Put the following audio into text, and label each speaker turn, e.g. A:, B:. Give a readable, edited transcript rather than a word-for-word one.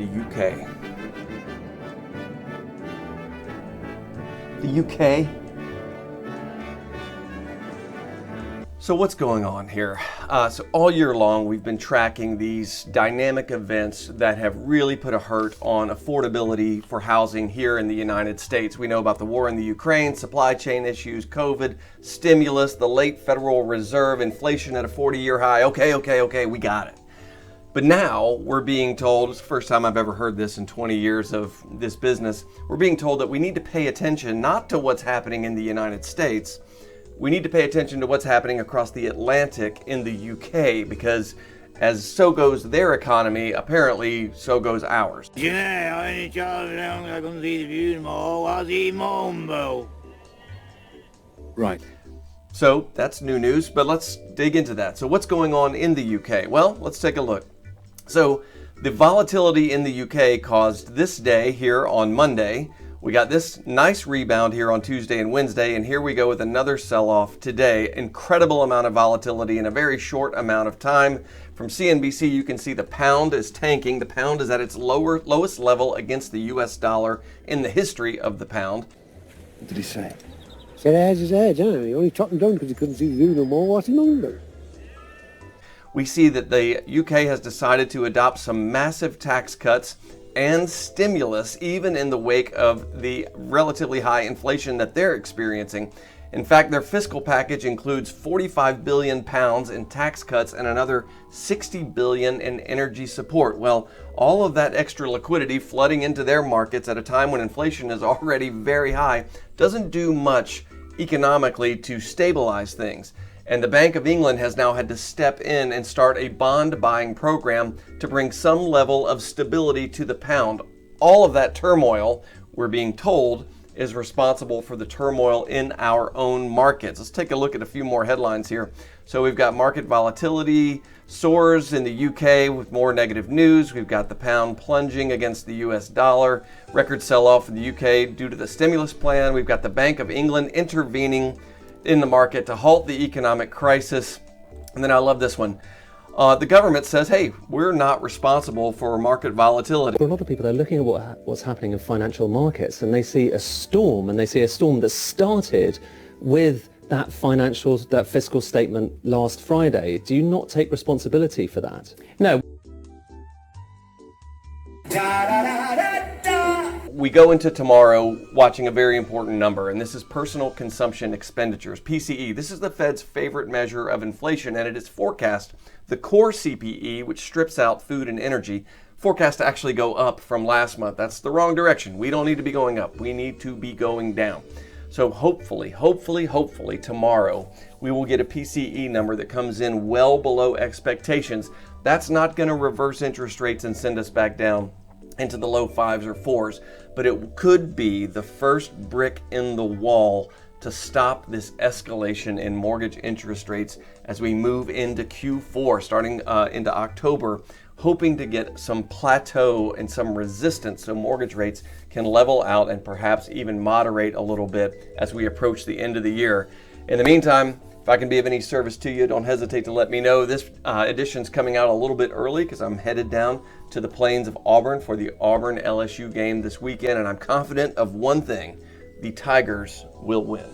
A: the UK. The UK? So what's going on here? So all year long, we've been tracking these dynamic events that have really put a hurt on affordability for housing here in the United States. We know about the war in the Ukraine, supply chain issues, COVID, stimulus, the late Federal Reserve, inflation at a 40-year high. Okay, we got it. But now we're being told, it's the first time I've ever heard this in 20 years of this business, we're being told that we need to pay attention not to what's happening in the United States, we need to pay attention to what's happening across the Atlantic in the UK, because as so goes their economy, apparently so goes ours.
B: Right.
A: So that's new news, but let's dig into that. So what's going on in the UK? Well, let's take a look. So the volatility in the UK caused this day here on Monday. We got this nice rebound here on Tuesday and Wednesday, and here we go with another sell-off today. Incredible amount of volatility in a very short amount of time. From CNBC, you can see the pound is tanking. The pound is at its lowest level against the US dollar in the history of the pound.
B: What did he say?
C: He said, "Here's his head, huh? He only chopped him down because he couldn't see the view no more. What's he on about?"
A: We see that the UK has decided to adopt some massive tax cuts and stimulus, even in the wake of the relatively high inflation that they're experiencing. In fact, their fiscal package includes £45 billion in tax cuts and another $60 billion in energy support. Well, all of that extra liquidity flooding into their markets at a time when inflation is already very high doesn't do much economically to stabilize things. And the Bank of England has now had to step in and start a bond buying program to bring some level of stability to the pound. All of that turmoil, we're being told, is responsible for the turmoil in our own markets. Let's take a look at a few more headlines here. So we've got market volatility soars in the UK with more negative news. We've got the pound plunging against the US dollar. Record sell-off in the UK due to the stimulus plan. We've got the Bank of England intervening in the market to halt the economic crisis. And then I love this one. The government says, hey, we're not responsible for market volatility.
D: For a lot of people, they're looking at what's happening in financial markets, and they see a storm, that started with that fiscal statement last Friday. Do you not take responsibility for that? No.
A: We go into tomorrow watching a very important number, and this is personal consumption expenditures, PCE. This is the Fed's favorite measure of inflation, and it is forecast, the core CPE, which strips out food and energy, forecast to actually go up from last month. That's the wrong direction. We don't need to be going up. We need to be going down. So hopefully, tomorrow, we will get a PCE number that comes in well below expectations. That's not going to reverse interest rates and send us back down into the low 5s or 4s, but it could be the first brick in the wall to stop this escalation in mortgage interest rates as we move into Q4, starting into October, hoping to get some plateau and some resistance so mortgage rates can level out and perhaps even moderate a little bit as we approach the end of the year. In the meantime, if I can be of any service to you, don't hesitate to let me know. This edition's coming out a little bit early because I'm headed down to the plains of Auburn for the Auburn LSU game this weekend, and I'm confident of one thing: the Tigers will win.